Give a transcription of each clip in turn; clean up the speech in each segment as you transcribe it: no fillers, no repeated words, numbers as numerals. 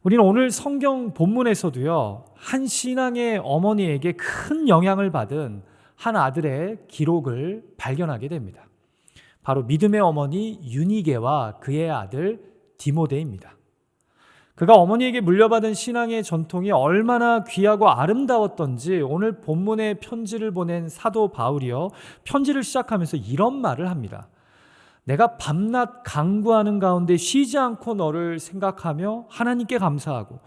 우리는 오늘 성경 본문에서도요, 한 신앙의 어머니에게 큰 영향을 받은 한 아들의 기록을 발견하게 됩니다. 바로 믿음의 어머니 유니게와 그의 아들 디모데입니다. 그가 어머니에게 물려받은 신앙의 전통이 얼마나 귀하고 아름다웠던지 오늘 본문의 편지를 보낸 사도 바울이요, 편지를 시작하면서 이런 말을 합니다. 내가 밤낮 간구하는 가운데 쉬지 않고 너를 생각하며 하나님께 감사하고,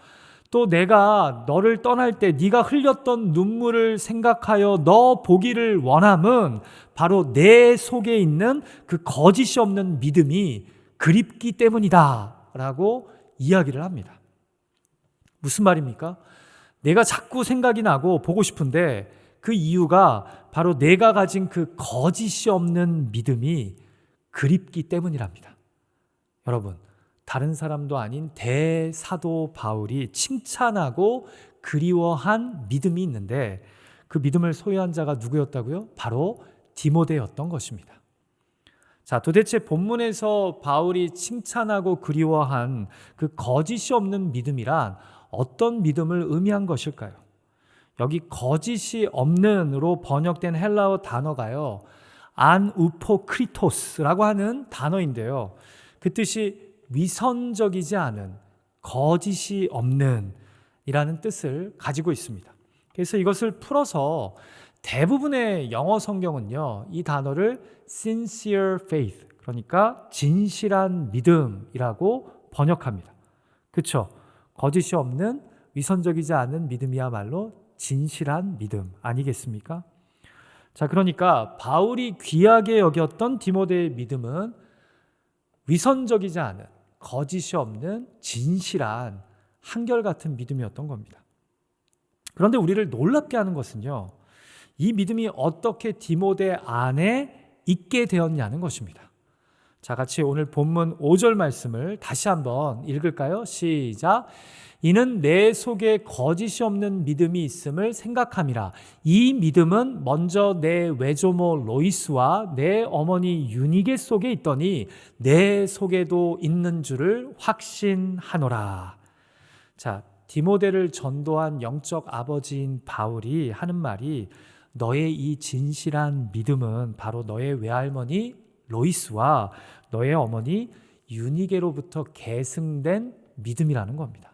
또 내가 너를 떠날 때 네가 흘렸던 눈물을 생각하여 너 보기를 원함은 바로 내 속에 있는 그 거짓이 없는 믿음이 그립기 때문이다 라고 이야기를 합니다. 무슨 말입니까? 내가 자꾸 생각이 나고 보고 싶은데 그 이유가 바로 내가 가진 그 거짓이 없는 믿음이 그립기 때문이랍니다. 여러분, 다른 사람도 아닌 대사도 바울이 칭찬하고 그리워한 믿음이 있는데 그 믿음을 소유한 자가 누구였다고요? 바로 디모데였던 것입니다. 자, 도대체 본문에서 바울이 칭찬하고 그리워한 그 거짓이 없는 믿음이란 어떤 믿음을 의미한 것일까요? 여기 거짓이 없는으로 번역된 헬라어 단어가요, 안우포크리토스라고 하는 단어인데요, 그 뜻이 위선적이지 않은, 거짓이 없는 이라는 뜻을 가지고 있습니다. 그래서 이것을 풀어서 대부분의 영어 성경은요, 이 단어를 sincere faith, 그러니까 진실한 믿음이라고 번역합니다. 그렇죠? 거짓이 없는, 위선적이지 않은 믿음이야말로 진실한 믿음 아니겠습니까? 자, 그러니까 바울이 귀하게 여겼던 디모데의 믿음은 위선적이지 않은, 거짓이 없는 진실한 한결같은 믿음이었던 겁니다. 그런데 우리를 놀랍게 하는 것은요, 이 믿음이 어떻게 디모데 안에 있게 되었냐는 것입니다. 자, 같이 오늘 본문 5절 말씀을 다시 한번 읽을까요? 시작. 이는 내 속에 거짓이 없는 믿음이 있음을 생각함이라. 이 믿음은 먼저 내 외조모 로이스와 내 어머니 유니게 속에 있더니 내 속에도 있는 줄을 확신하노라. 자, 디모데를 전도한 영적 아버지인 바울이 하는 말이, 너의 이 진실한 믿음은 바로 너의 외할머니 로이스와 너의 어머니 유니게로부터 계승된 믿음이라는 겁니다.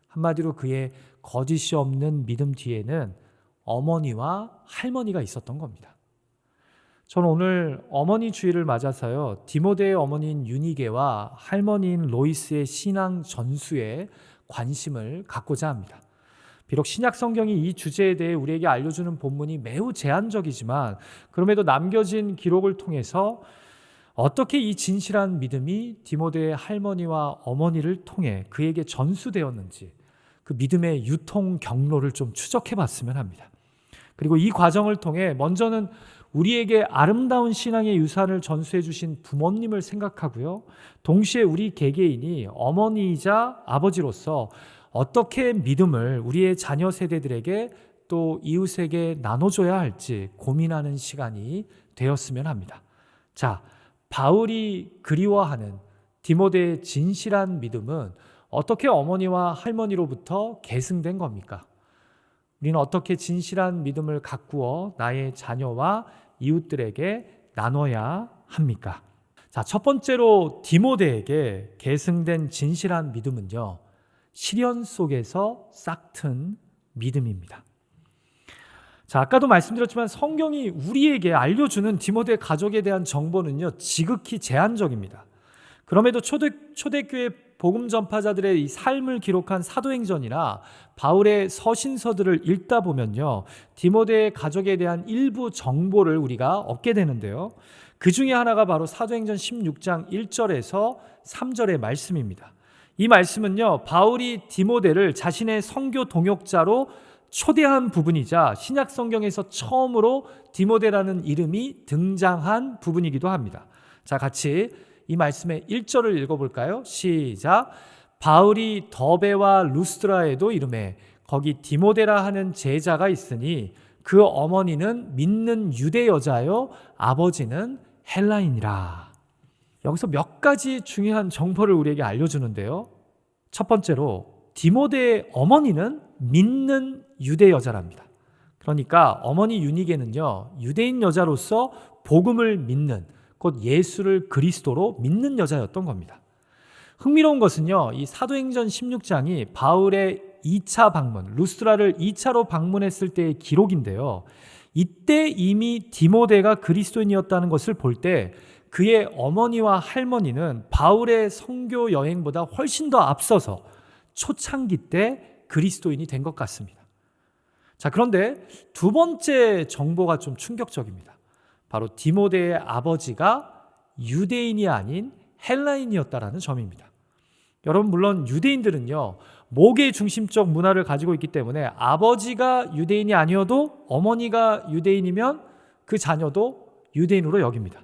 한마디로 그의 거짓이 없는 믿음 뒤에는 어머니와 할머니가 있었던 겁니다. 저는 오늘 어머니 주일을 맞아서요, 디모데의 어머니인 유니게와 할머니인 로이스의 신앙 전수에 관심을 갖고자 합니다. 비록 신약 성경이 이 주제에 대해 우리에게 알려주는 본문이 매우 제한적이지만 그럼에도 남겨진 기록을 통해서 어떻게 이 진실한 믿음이 디모데의 할머니와 어머니를 통해 그에게 전수되었는지 그 믿음의 유통 경로를 좀 추적해 봤으면 합니다. 그리고 이 과정을 통해 먼저는 우리에게 아름다운 신앙의 유산을 전수해 주신 부모님을 생각하고요, 동시에 우리 개개인이 어머니이자 아버지로서 어떻게 믿음을 우리의 자녀 세대들에게 또 이웃에게 나눠줘야 할지 고민하는 시간이 되었으면 합니다. 자, 바울이 그리워하는 디모데의 진실한 믿음은 어떻게 어머니와 할머니로부터 계승된 겁니까? 우리는 어떻게 진실한 믿음을 가꾸어 나의 자녀와 이웃들에게 나눠야 합니까? 자, 첫 번째로 디모데에게 계승된 진실한 믿음은요, 시련 속에서 싹튼 믿음입니다. 자, 아까도 말씀드렸지만 성경이 우리에게 알려주는 디모데 가족에 대한 정보는요, 지극히 제한적입니다. 그럼에도 초대교회 복음 전파자들의 이 삶을 기록한 사도행전이나 바울의 서신서들을 읽다 보면요, 디모데의 가족에 대한 일부 정보를 우리가 얻게 되는데요, 그 중에 하나가 바로 사도행전 16장 1절에서 3절의 말씀입니다. 이 말씀은요, 바울이 디모데를 자신의 선교 동역자로 초대한 부분이자 신약 성경에서 처음으로 디모데라는 이름이 등장한 부분이기도 합니다. 자, 같이 이 말씀의 1절을 읽어볼까요? 시작. 바울이 더베와 루스드라에도 이르매 거기 디모데라 하는 제자가 있으니 그 어머니는 믿는 유대 여자요 아버지는 헬라인이라. 여기서 몇 가지 중요한 정보를 우리에게 알려주는데요, 첫 번째로 디모데의 어머니는 믿는 유대 여자랍니다. 그러니까 어머니 유니게는요, 유대인 여자로서 복음을 믿는, 곧 예수를 그리스도로 믿는 여자였던 겁니다. 흥미로운 것은요, 이 사도행전 16장이 바울의 2차 방문, 루스드라를 2차로 방문했을 때의 기록인데요. 이때 이미 디모데가 그리스도인이었다는 것을 볼 때 그의 어머니와 할머니는 바울의 선교 여행보다 훨씬 더 앞서서 초창기 때 그리스도인이 된 것 같습니다. 자, 그런데 두 번째 정보가 좀 충격적입니다. 바로 디모데의 아버지가 유대인이 아닌 헬라인이었다라는 점입니다. 여러분, 물론 유대인들은요, 목의 중심적 문화를 가지고 있기 때문에 아버지가 유대인이 아니어도 어머니가 유대인이면 그 자녀도 유대인으로 여깁니다.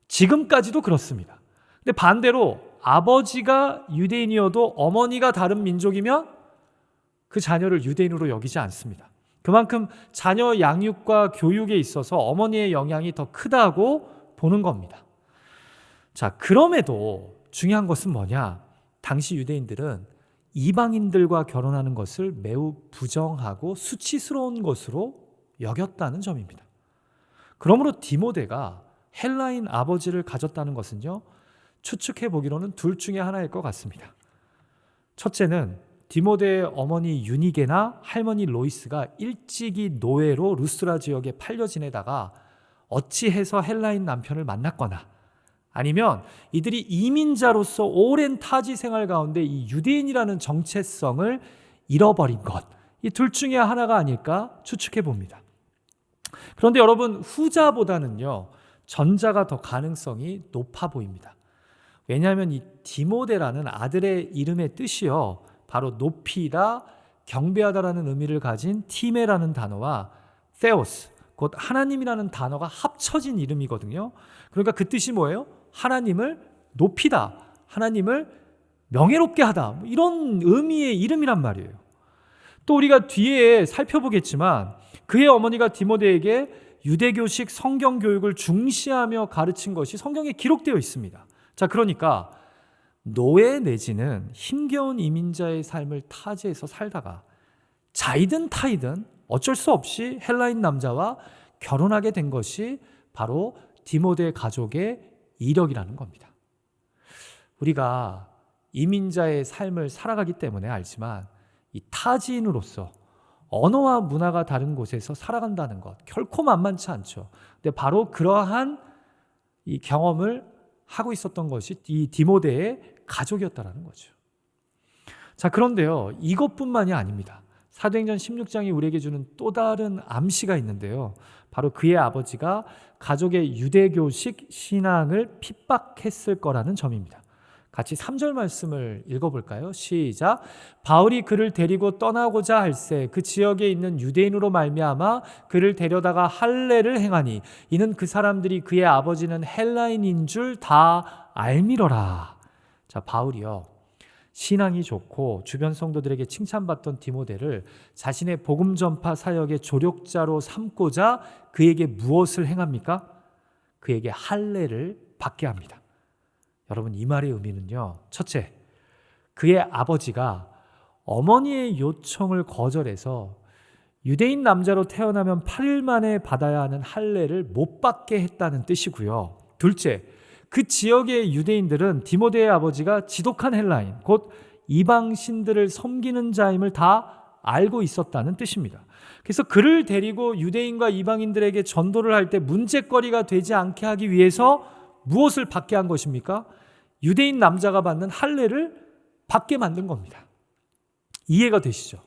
지금까지도 그렇습니다. 근데 반대로 아버지가 유대인이어도 어머니가 다른 민족이면 그 자녀를 유대인으로 여기지 않습니다. 그만큼 자녀 양육과 교육에 있어서 어머니의 영향이 더 크다고 보는 겁니다. 자, 그럼에도 중요한 것은 뭐냐? 당시 유대인들은 이방인들과 결혼하는 것을 매우 부정하고 수치스러운 것으로 여겼다는 점입니다. 그러므로 디모데가 헬라인 아버지를 가졌다는 것은요, 추측해 보기로는 둘 중에 하나일 것 같습니다. 첫째는 디모데의 어머니 유니게나 할머니 로이스가 일찍이 노예로 루스드라 지역에 팔려 지내다가 어찌해서 헬라인 남편을 만났거나, 아니면 이들이 이민자로서 오랜 타지 생활 가운데 이 유대인이라는 정체성을 잃어버린 것, 이 둘 중에 하나가 아닐까 추측해 봅니다. 그런데 여러분, 후자보다는요, 전자가 더 가능성이 높아 보입니다. 왜냐하면 이 디모데라는 아들의 이름의 뜻이요, 바로 높이다, 경배하다라는 의미를 가진 티메라는 단어와 세오스, 곧 하나님이라는 단어가 합쳐진 이름이거든요. 그러니까 그 뜻이 뭐예요? 하나님을 높이다, 하나님을 명예롭게 하다, 이런 의미의 이름이란 말이에요. 또 우리가 뒤에 살펴보겠지만 그의 어머니가 디모데에게 유대교식 성경 교육을 중시하며 가르친 것이 성경에 기록되어 있습니다. 자, 그러니까 노예 내지는 힘겨운 이민자의 삶을 타지에서 살다가 자이든 타이든 어쩔 수 없이 헬라인 남자와 결혼하게 된 것이 바로 디모데 가족의 이력이라는 겁니다. 우리가 이민자의 삶을 살아가기 때문에 알지만 이 타지인으로서 언어와 문화가 다른 곳에서 살아간다는 것 결코 만만치 않죠. 근데 바로 그러한 이 경험을 하고 있었던 것이 이 디모데의 가족이었다라는 거죠. 자, 그런데요, 이것뿐만이 아닙니다. 사도행전 16장이 우리에게 주는 또 다른 암시가 있는데요. 바로 그의 아버지가 가족의 유대교식 신앙을 핍박했을 거라는 점입니다. 같이 3절 말씀을 읽어볼까요? 시작. 바울이 그를 데리고 떠나고자 할새 그 지역에 있는 유대인으로 말미암아 그를 데려다가 할례를 행하니 이는 그 사람들이 그의 아버지는 헬라인인 줄 다 알미러라. 자, 바울이요, 신앙이 좋고 주변 성도들에게 칭찬받던 디모데를 자신의 복음 전파 사역의 조력자로 삼고자 그에게 무엇을 행합니까? 그에게 할례를 받게 합니다. 여러분, 이 말의 의미는요, 첫째, 그의 아버지가 어머니의 요청을 거절해서 유대인 남자로 태어나면 8일 만에 받아야 하는 할례를 못 받게 했다는 뜻이고요. 둘째, 그 지역의 유대인들은 디모데의 아버지가 지독한 헬라인, 곧 이방신들을 섬기는 자임을 다 알고 있었다는 뜻입니다. 그래서 그를 데리고 유대인과 이방인들에게 전도를 할 때 문제거리가 되지 않게 하기 위해서 무엇을 받게 한 것입니까? 유대인 남자가 받는 할례를 받게 만든 겁니다. 이해가 되시죠?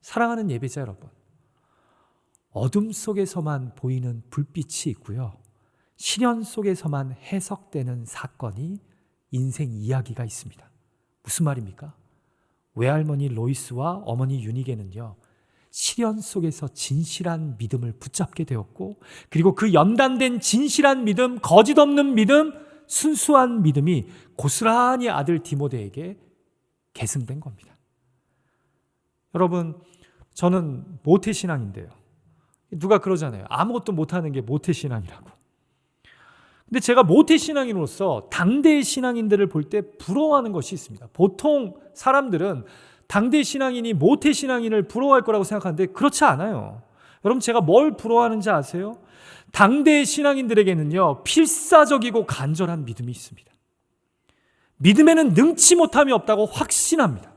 사랑하는 예배자 여러분, 어둠 속에서만 보이는 불빛이 있고요, 시련 속에서만 해석되는 사건이 인생 이야기가 있습니다. 무슨 말입니까? 외할머니 로이스와 어머니 유니게는요, 시련 속에서 진실한 믿음을 붙잡게 되었고, 그리고 그 연단된 진실한 믿음, 거짓 없는 믿음, 순수한 믿음이 고스란히 아들 디모데에게 계승된 겁니다. 여러분, 저는 모태신앙인데요, 누가 그러잖아요. 아무것도 못하는 게 모태신앙이라고. 근데 제가 모태신앙인으로서 당대 신앙인들을 볼 때 부러워하는 것이 있습니다. 보통 사람들은 당대 신앙인이 모태신앙인을 부러워할 거라고 생각하는데 그렇지 않아요. 여러분, 제가 뭘 부러워하는지 아세요? 당대 신앙인들에게는요, 필사적이고 간절한 믿음이 있습니다. 믿음에는 능치 못함이 없다고 확신합니다.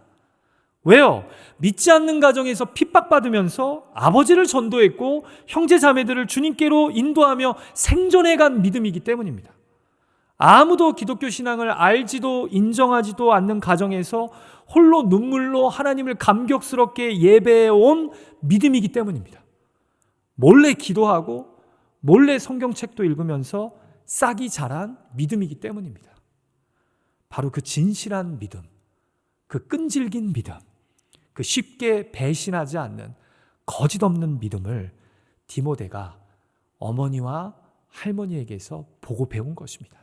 왜요? 믿지 않는 가정에서 핍박받으면서 아버지를 전도했고 형제 자매들을 주님께로 인도하며 생존해간 믿음이기 때문입니다. 아무도 기독교 신앙을 알지도 인정하지도 않는 가정에서 홀로 눈물로 하나님을 감격스럽게 예배해온 믿음이기 때문입니다. 몰래 기도하고 몰래 성경책도 읽으면서 싹이 자란 믿음이기 때문입니다. 바로 그 진실한 믿음, 그 끈질긴 믿음, 그 쉽게 배신하지 않는 거짓 없는 믿음을 디모데가 어머니와 할머니에게서 보고 배운 것입니다.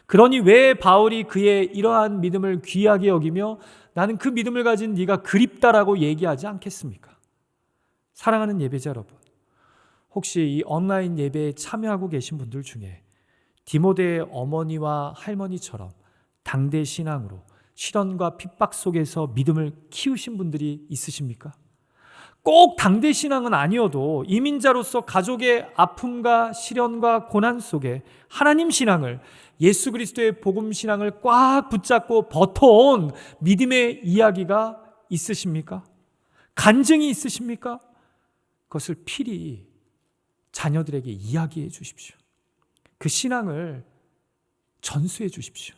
그러니 왜 바울이 그의 이러한 믿음을 귀하게 여기며 나는 그 믿음을 가진 네가 그립다라고 얘기하지 않겠습니까? 사랑하는 예배자 여러분, 혹시 이 온라인 예배에 참여하고 계신 분들 중에 디모데의 어머니와 할머니처럼 당대 신앙으로 시련과 핍박 속에서 믿음을 키우신 분들이 있으십니까? 꼭 당대 신앙은 아니어도 이민자로서 가족의 아픔과 시련과 고난 속에 하나님 신앙을, 예수 그리스도의 복음 신앙을 꽉 붙잡고 버텨온 믿음의 이야기가 있으십니까? 간증이 있으십니까? 그것을 필히 자녀들에게 이야기해 주십시오. 그 신앙을 전수해 주십시오.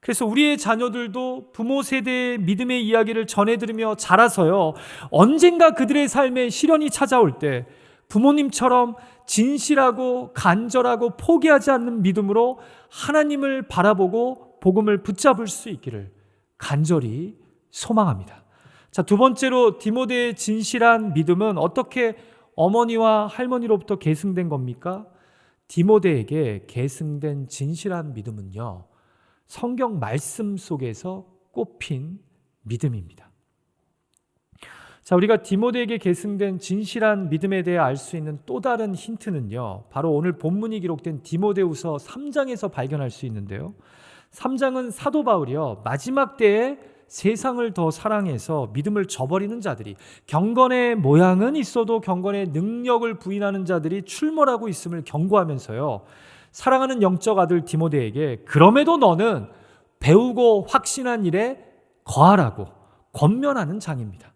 그래서 우리의 자녀들도 부모 세대의 믿음의 이야기를 전해 들으며 자라서요, 언젠가 그들의 삶에 시련이 찾아올 때 부모님처럼 진실하고 간절하고 포기하지 않는 믿음으로 하나님을 바라보고 복음을 붙잡을 수 있기를 간절히 소망합니다. 자, 두 번째로 디모데의 진실한 믿음은 어떻게 어머니와 할머니로부터 계승된 겁니까? 디모데에게 계승된 진실한 믿음은요, 성경 말씀 속에서 꼽힌 믿음입니다. 자, 우리가 디모데에게 계승된 진실한 믿음에 대해 알 수 있는 또 다른 힌트는요, 바로 오늘 본문이 기록된 디모데후서 3장에서 발견할 수 있는데요. 3장은 사도 바울이요, 마지막 때에 세상을 더 사랑해서 믿음을 저버리는 자들이, 경건의 모양은 있어도 경건의 능력을 부인하는 자들이 출몰하고 있음을 경고하면서요, 사랑하는 영적 아들 디모데에게 그럼에도 너는 배우고 확신한 일에 거하라고 권면하는 장입니다.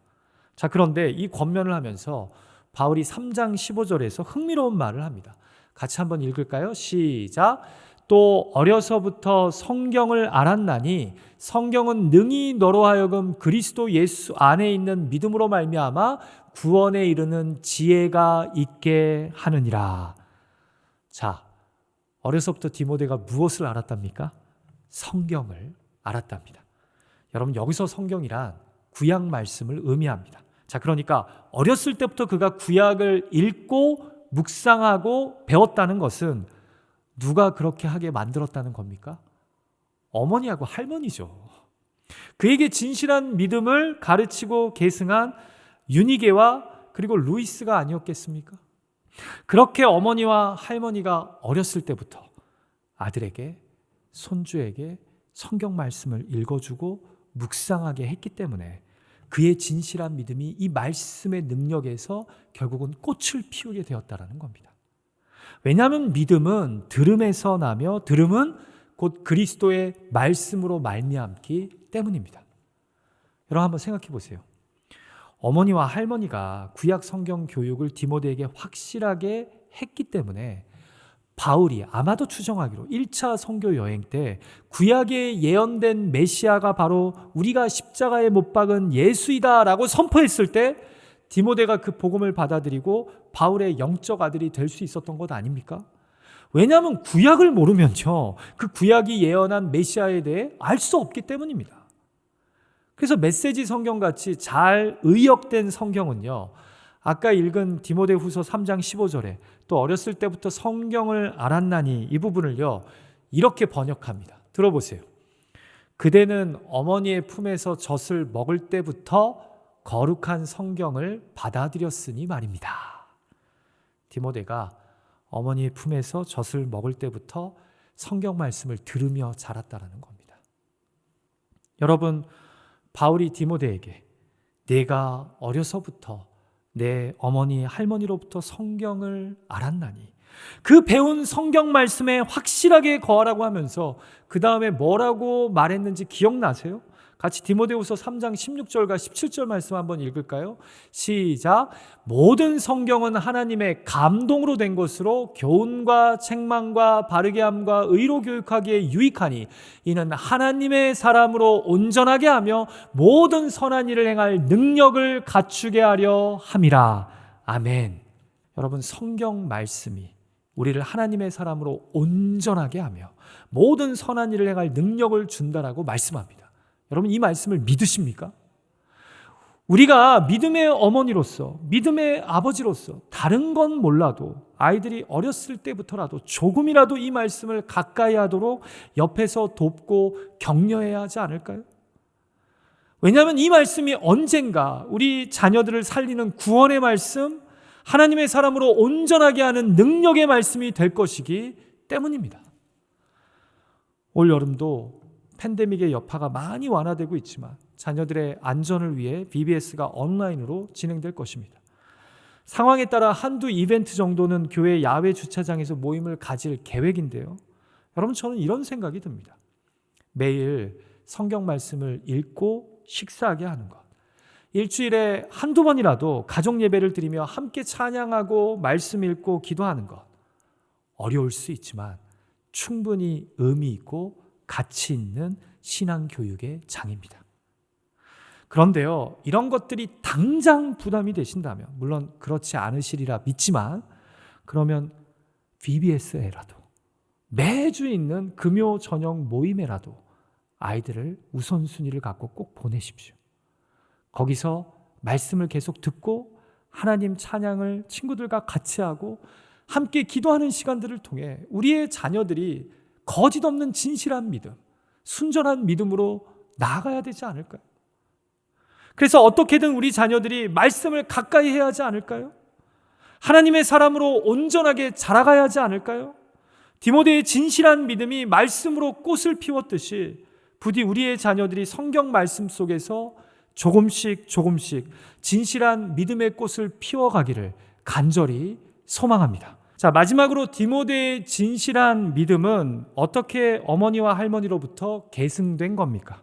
자, 그런데 이 권면을 하면서 바울이 3장 15절에서 흥미로운 말을 합니다. 같이 한번 읽을까요? 시작. 또 어려서부터 성경을 알았나니 성경은 능히 너로 하여금 그리스도 예수 안에 있는 믿음으로 말미암아 구원에 이르는 지혜가 있게 하느니라. 자, 어려서부터 디모데가 무엇을 알았답니까? 성경을 알았답니다. 여러분, 여기서 성경이란 구약 말씀을 의미합니다. 자, 그러니까 어렸을 때부터 그가 구약을 읽고 묵상하고 배웠다는 것은 누가 그렇게 하게 만들었다는 겁니까? 어머니하고 할머니죠. 그에게 진실한 믿음을 가르치고 계승한 유니게와 그리고 루이스가 아니었겠습니까? 그렇게 어머니와 할머니가 어렸을 때부터 아들에게, 손주에게 성경 말씀을 읽어주고 묵상하게 했기 때문에 그의 진실한 믿음이 이 말씀의 능력에서 결국은 꽃을 피우게 되었다는 겁니다. 왜냐하면 믿음은 들음에서 나며 들음은 곧 그리스도의 말씀으로 말미암기 때문입니다. 여러분, 한번 생각해 보세요. 어머니와 할머니가 구약 성경 교육을 디모데에게 확실하게 했기 때문에 바울이 아마도 추정하기로 1차 선교 여행 때 구약에 예언된 메시아가 바로 우리가 십자가에 못 박은 예수이다라고 선포했을 때 디모데가 그 복음을 받아들이고 바울의 영적 아들이 될 수 있었던 것 아닙니까? 왜냐하면 구약을 모르면요, 그 구약이 예언한 메시아에 대해 알 수 없기 때문입니다. 그래서 메시지 성경같이 잘 의역된 성경은요, 아까 읽은 디모데후서 3장 15절에 또 어렸을 때부터 성경을 알았나니 이 부분을요, 이렇게 번역합니다. 들어보세요. 그대는 어머니의 품에서 젖을 먹을 때부터 거룩한 성경을 받아들였으니 말입니다. 디모데가 어머니의 품에서 젖을 먹을 때부터 성경 말씀을 들으며 자랐다라는 겁니다. 여러분, 바울이 디모데에게 내가 어려서부터 내 어머니 할머니로부터 성경을 알았나니, 그 배운 성경 말씀에 확실하게 거하라고 하면서 그 다음에 뭐라고 말했는지 기억나세요? 같이 디모데후서 3장 16절과 17절 말씀 한번 읽을까요? 시작. 모든 성경은 하나님의 감동으로 된 것으로 교훈과 책망과 바르게 함과 의로 교육하기에 유익하니 이는 하나님의 사람으로 온전하게 하며 모든 선한 일을 행할 능력을 갖추게 하려 함이라. 아멘. 여러분, 성경 말씀이 우리를 하나님의 사람으로 온전하게 하며 모든 선한 일을 행할 능력을 준다라고 말씀합니다. 여러분, 이 말씀을 믿으십니까? 우리가 믿음의 어머니로서, 믿음의 아버지로서 다른 건 몰라도 아이들이 어렸을 때부터라도 조금이라도 이 말씀을 가까이 하도록 옆에서 돕고 격려해야 하지 않을까요? 왜냐하면 이 말씀이 언젠가 우리 자녀들을 살리는 구원의 말씀, 하나님의 사람으로 온전하게 하는 능력의 말씀이 될 것이기 때문입니다. 올 여름도 팬데믹의 여파가 많이 완화되고 있지만 자녀들의 안전을 위해 VBS가 온라인으로 진행될 것입니다. 상황에 따라 한두 이벤트 정도는 교회 야외 주차장에서 모임을 가질 계획인데요. 여러분, 저는 이런 생각이 듭니다. 매일 성경 말씀을 읽고 식사하게 하는 것, 일주일에 한두 번이라도 가족 예배를 드리며 함께 찬양하고 말씀 읽고 기도하는 것, 어려울 수 있지만 충분히 의미 있고 가치 있는 신앙교육의 장입니다. 그런데요, 이런 것들이 당장 부담이 되신다면, 물론 그렇지 않으시리라 믿지만, 그러면 VBS에라도 매주 있는 금요 저녁 모임에라도 아이들을 우선순위를 갖고 꼭 보내십시오. 거기서 말씀을 계속 듣고 하나님 찬양을 친구들과 같이 하고 함께 기도하는 시간들을 통해 우리의 자녀들이 거짓 없는 진실한 믿음, 순전한 믿음으로 나아가야 되지 않을까요? 그래서 어떻게든 우리 자녀들이 말씀을 가까이 해야 하지 않을까요? 하나님의 사람으로 온전하게 자라가야 하지 않을까요? 디모데의 진실한 믿음이 말씀으로 꽃을 피웠듯이 부디 우리의 자녀들이 성경 말씀 속에서 조금씩 진실한 믿음의 꽃을 피워가기를 간절히 소망합니다. 자, 마지막으로 디모데의 진실한 믿음은 어떻게 어머니와 할머니로부터 계승된 겁니까?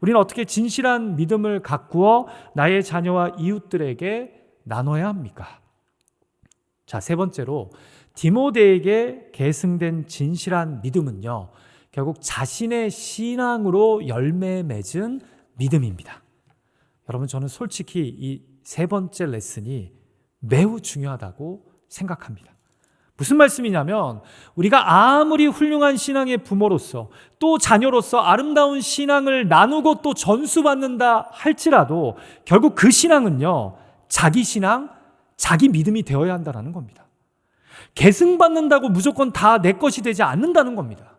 우리는 어떻게 진실한 믿음을 가꾸어 나의 자녀와 이웃들에게 나눠야 합니까? 자, 세 번째로 디모데에게 계승된 진실한 믿음은요, 결국 자신의 신앙으로 열매 맺은 믿음입니다. 여러분, 저는 솔직히 이 세 번째 레슨이 매우 중요하다고 생각합니다. 무슨 말씀이냐면, 우리가 아무리 훌륭한 신앙의 부모로서 또 자녀로서 아름다운 신앙을 나누고 또 전수받는다 할지라도 결국 그 신앙은요, 자기 신앙, 자기 믿음이 되어야 한다는 겁니다. 계승받는다고 무조건 다 내 것이 되지 않는다는 겁니다.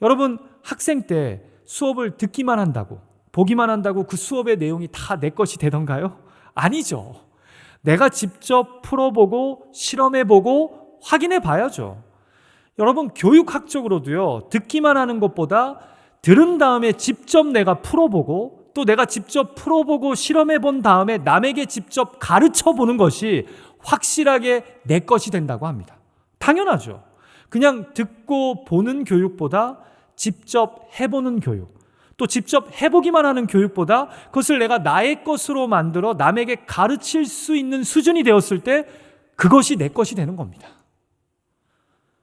여러분, 학생 때 수업을 듣기만 한다고, 보기만 한다고 그 수업의 내용이 다 내 것이 되던가요? 아니죠. 내가 직접 풀어보고 실험해보고 확인해 봐야죠. 여러분, 교육학적으로도요, 듣기만 하는 것보다 들은 다음에 직접 내가 풀어보고 또 내가 직접 풀어보고 실험해 본 다음에 남에게 직접 가르쳐 보는 것이 확실하게 내 것이 된다고 합니다. 당연하죠. 그냥 듣고 보는 교육보다 직접 해보는 교육, 또 직접 해보기만 하는 교육보다 그것을 내가 나의 것으로 만들어 남에게 가르칠 수 있는 수준이 되었을 때 그것이 내 것이 되는 겁니다.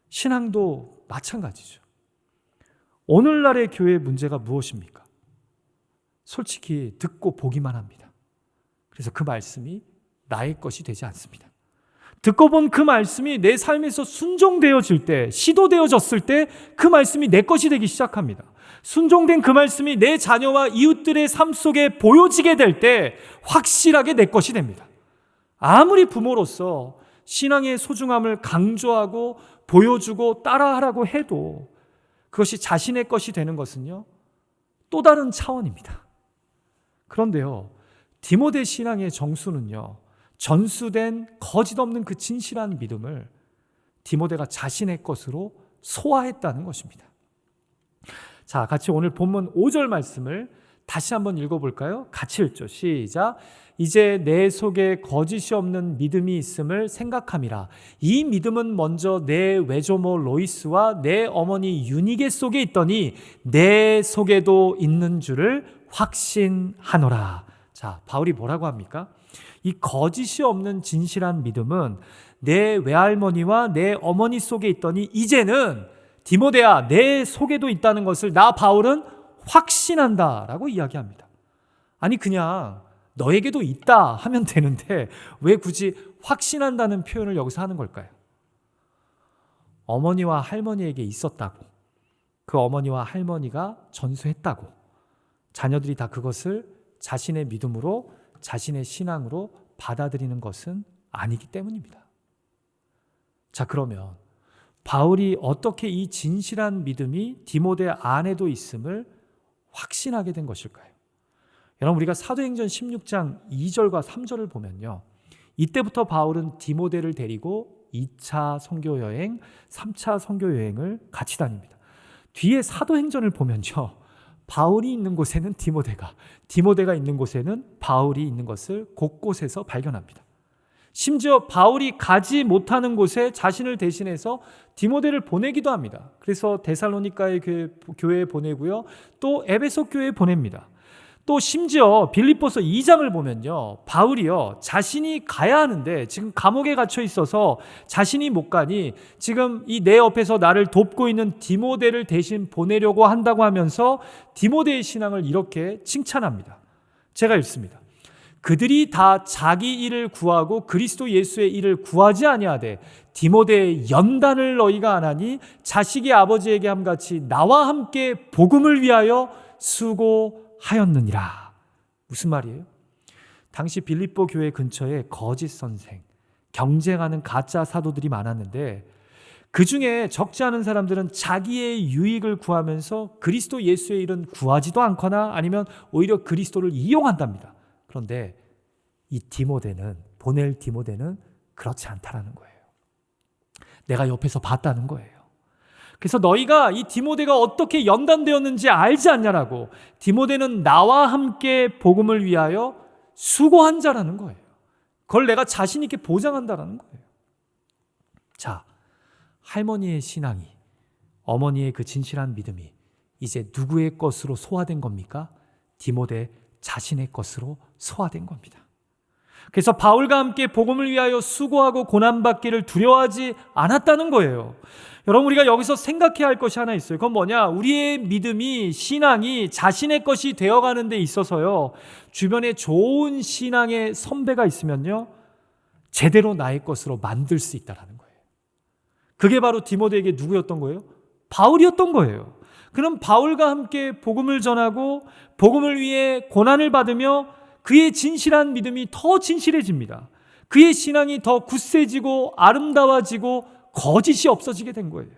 신앙도 마찬가지죠. 오늘날의 교회의 문제가 무엇입니까? 솔직히 듣고 보기만 합니다. 그래서 그 말씀이 나의 것이 되지 않습니다. 듣고 본 그 말씀이 내 삶에서 순종되어질 때, 시도되어졌을 때 그 말씀이 내 것이 되기 시작합니다. 순종된 그 말씀이 내 자녀와 이웃들의 삶 속에 보여지게 될 때 확실하게 내 것이 됩니다. 아무리 부모로서 신앙의 소중함을 강조하고 보여주고 따라하라고 해도 그것이 자신의 것이 되는 것은요, 또 다른 차원입니다. 그런데요, 디모데 신앙의 정수는요, 전수된 거짓 없는 그 진실한 믿음을 디모데가 자신의 것으로 소화했다는 것입니다. 자, 같이 오늘 본문 5절 말씀을 다시 한번 읽어볼까요? 같이 읽죠. 시작. 이제 내 속에 거짓이 없는 믿음이 있음을 생각함이라. 이 믿음은 먼저 내 외조모 로이스와 내 어머니 유니게 속에 있더니 내 속에도 있는 줄을 확신하노라. 자, 바울이 뭐라고 합니까? 이 거짓이 없는 진실한 믿음은 내 외할머니와 내 어머니 속에 있더니 이제는 디모데야 내 속에도 있다는 것을 나 바울은 확신한다라고 이야기합니다. 아니 그냥 너에게도 있다 하면 되는데 왜 굳이 확신한다는 표현을 여기서 하는 걸까요? 어머니와 할머니에게 있었다고, 그 어머니와 할머니가 전수했다고, 자녀들이 다 그것을 자신의 믿음으로, 자신의 신앙으로 받아들이는 것은 아니기 때문입니다. 자, 그러면 바울이 어떻게 이 진실한 믿음이 디모데 안에도 있음을 확신하게 된 것일까요? 여러분, 우리가 사도행전 16장 2절과 3절을 보면요, 이때부터 바울은 디모데를 데리고 2차 선교 여행, 3차 선교 여행을 같이 다닙니다. 뒤에 사도행전을 보면요, 바울이 있는 곳에는 디모데가 있는 곳에는 바울이 있는 것을 곳곳에서 발견합니다. 심지어 바울이 가지 못하는 곳에 자신을 대신해서 디모데를 보내기도 합니다. 그래서 데살로니가의 교회에 보내고요, 또 에베소 교회에 보냅니다. 또 심지어 빌립보서 2장을 보면요, 바울이요 자신이 가야 하는데 지금 감옥에 갇혀 있어서 자신이 못 가니 지금 이 내 옆에서 나를 돕고 있는 디모데를 대신 보내려고 한다고 하면서 디모데의 신앙을 이렇게 칭찬합니다. 제가 읽습니다. 그들이 다 자기 일을 구하고 그리스도 예수의 일을 구하지 아니하되 디모데의 연단을 너희가 안 하니 자식이 아버지에게 함같이 나와 함께 복음을 위하여 수고하였느니라. 무슨 말이에요? 당시 빌립보 교회 근처에 거짓 선생, 경쟁하는 가짜 사도들이 많았는데 그 중에 적지 않은 사람들은 자기의 유익을 구하면서 그리스도 예수의 일은 구하지도 않거나 아니면 오히려 그리스도를 이용한답니다. 그런데 이 보낼 디모데는 그렇지 않다라는 거예요. 내가 옆에서 봤다는 거예요. 그래서 너희가 이 디모데가 어떻게 연단되었는지 알지 않냐라고, 디모데는 나와 함께 복음을 위하여 수고한 자라는 거예요. 그걸 내가 자신 있게 보장한다라는 거예요. 자, 할머니의 신앙이, 어머니의 그 진실한 믿음이 이제 누구의 것으로 소화된 겁니까? 디모데 자신의 것으로 소화된 겁니다. 그래서 바울과 함께 복음을 위하여 수고하고 고난받기를 두려워하지 않았다는 거예요. 여러분, 우리가 여기서 생각해야 할 것이 하나 있어요. 그건 뭐냐? 우리의 믿음이, 신앙이 자신의 것이 되어가는 데 있어서요, 주변에 좋은 신앙의 선배가 있으면요, 제대로 나의 것으로 만들 수 있다는 거예요. 그게 바로 디모데에게 누구였던 거예요? 바울이었던 거예요. 그럼 바울과 함께 복음을 전하고 복음을 위해 고난을 받으며 그의 진실한 믿음이 더 진실해집니다. 그의 신앙이 더 굳세지고 아름다워지고 거짓이 없어지게 된 거예요.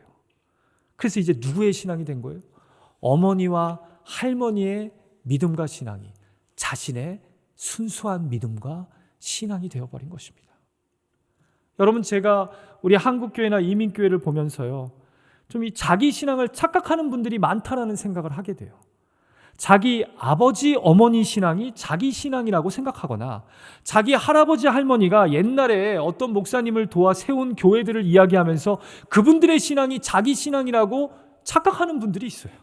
그래서 이제 누구의 신앙이 된 거예요? 어머니와 할머니의 믿음과 신앙이 자신의 순수한 믿음과 신앙이 되어버린 것입니다. 여러분, 제가 우리 한국교회나 이민교회를 보면서요, 좀 이 자기 신앙을 착각하는 분들이 많다라는 생각을 하게 돼요. 자기 아버지, 어머니 신앙이 자기 신앙이라고 생각하거나 자기 할아버지, 할머니가 옛날에 어떤 목사님을 도와 세운 교회들을 이야기하면서 그분들의 신앙이 자기 신앙이라고 착각하는 분들이 있어요.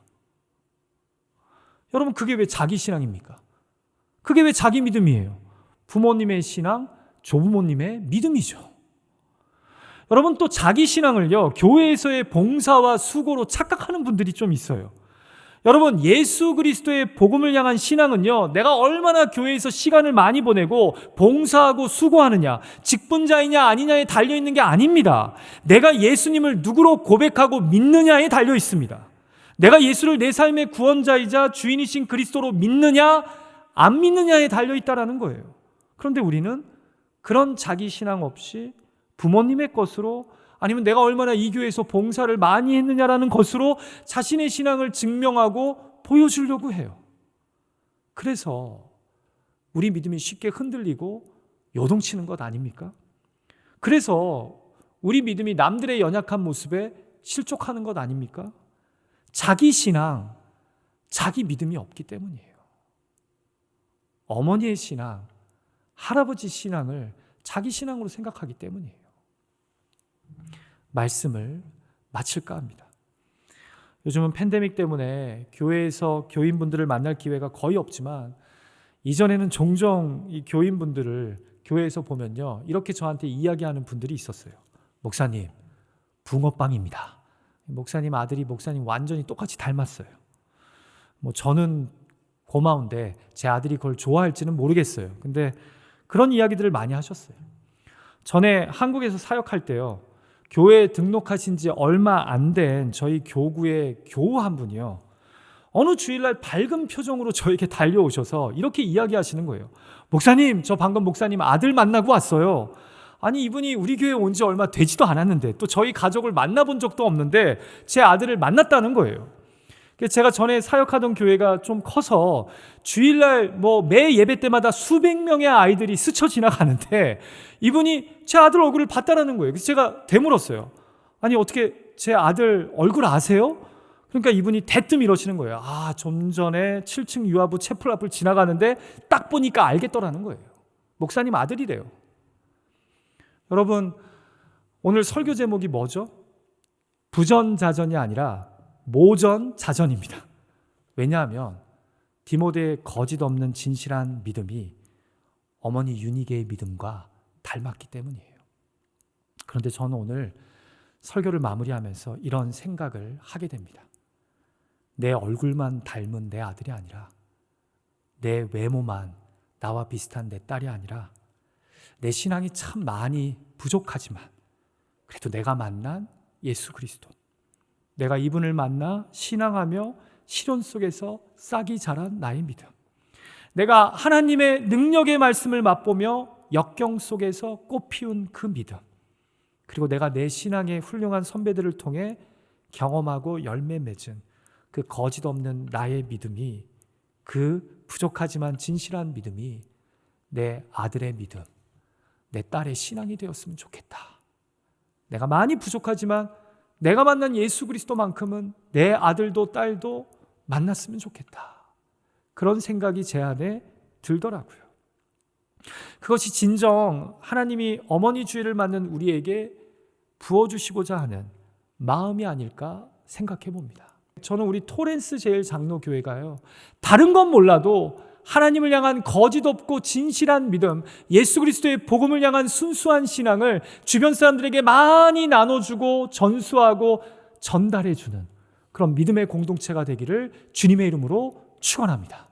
여러분, 그게 왜 자기 신앙입니까? 그게 왜 자기 믿음이에요? 부모님의 신앙, 조부모님의 믿음이죠. 여러분, 또 자기 신앙을요, 교회에서의 봉사와 수고로 착각하는 분들이 좀 있어요. 여러분, 예수 그리스도의 복음을 향한 신앙은요, 내가 얼마나 교회에서 시간을 많이 보내고 봉사하고 수고하느냐, 직분자이냐 아니냐에 달려있는 게 아닙니다. 내가 예수님을 누구로 고백하고 믿느냐에 달려 있습니다. 내가 예수를 내 삶의 구원자이자 주인이신 그리스도로 믿느냐 안 믿느냐에 달려있다라는 거예요. 그런데 우리는 그런 자기 신앙 없이 부모님의 것으로, 아니면 내가 얼마나 이 교회에서 봉사를 많이 했느냐라는 것으로 자신의 신앙을 증명하고 보여주려고 해요. 그래서 우리 믿음이 쉽게 흔들리고 요동치는 것 아닙니까? 그래서 우리 믿음이 남들의 연약한 모습에 실족하는 것 아닙니까? 자기 신앙, 자기 믿음이 없기 때문이에요. 어머니의 신앙, 할아버지 신앙을 자기 신앙으로 생각하기 때문이에요. 말씀을 마칠까 합니다. 요즘은 팬데믹 때문에 교회에서 교인분들을 만날 기회가 거의 없지만 이전에는 종종 이 교인분들을 교회에서 보면요, 이렇게 저한테 이야기하는 분들이 있었어요. 목사님, 붕어빵입니다. 목사님 아들이 목사님 완전히 똑같이 닮았어요. 저는 고마운데 제 아들이 그걸 좋아할지는 모르겠어요. 근데 그런 이야기들을 많이 하셨어요. 전에 한국에서 사역할 때요, 교회에 등록하신 지 얼마 안 된 저희 교구의 교우 한 분이요, 어느 주일날 밝은 표정으로 저에게 달려오셔서 이렇게 이야기하시는 거예요. 목사님, 저 방금 목사님 아들 만나고 왔어요. 아니, 이분이 우리 교회에 온 지 얼마 되지도 않았는데, 또 저희 가족을 만나본 적도 없는데 제 아들을 만났다는 거예요. 제가 전에 사역하던 교회가 좀 커서 주일날 매 예배 때마다 수백 명의 아이들이 스쳐 지나가는데 이분이 제 아들 얼굴을 봤다라는 거예요. 그래서 제가 되물었어요. 아니, 어떻게 제 아들 얼굴 아세요? 그러니까 이분이 대뜸 이러시는 거예요. 좀 전에 7층 유아부 채플 앞을 지나가는데 딱 보니까 알겠더라는 거예요. 목사님 아들이래요. 여러분, 오늘 설교 제목이 뭐죠? 부전자전이 아니라 모전자전입니다. 왜냐하면 디모데의 거짓 없는 진실한 믿음이 어머니 유니게의 믿음과 닮았기 때문이에요. 그런데 저는 오늘 설교를 마무리하면서 이런 생각을 하게 됩니다. 내 얼굴만 닮은 내 아들이 아니라, 내 외모만 나와 비슷한 내 딸이 아니라, 내 신앙이 참 많이 부족하지만 그래도 내가 만난 예수 그리스도, 내가 이분을 만나 신앙하며 시련 속에서 싹이 자란 나의 믿음, 내가 하나님의 능력의 말씀을 맛보며 역경 속에서 꽃피운 그 믿음, 그리고 내가 내 신앙의 훌륭한 선배들을 통해 경험하고 열매 맺은 그 거짓 없는 나의 믿음이, 그 부족하지만 진실한 믿음이 내 아들의 믿음, 내 딸의 신앙이 되었으면 좋겠다. 내가 많이 부족하지만 내가 만난 예수 그리스도만큼은 내 아들도 딸도 만났으면 좋겠다. 그런 생각이 제 안에 들더라고요. 그것이 진정 하나님이 어머니 주의를 맡는 우리에게 부어주시고자 하는 마음이 아닐까 생각해 봅니다. 저는 우리 토렌스 제일 장로교회가요, 다른 건 몰라도 하나님을 향한 거짓 없고 진실한 믿음, 예수 그리스도의 복음을 향한 순수한 신앙을 주변 사람들에게 많이 나눠주고 전수하고 전달해주는 그런 믿음의 공동체가 되기를 주님의 이름으로 축원합니다.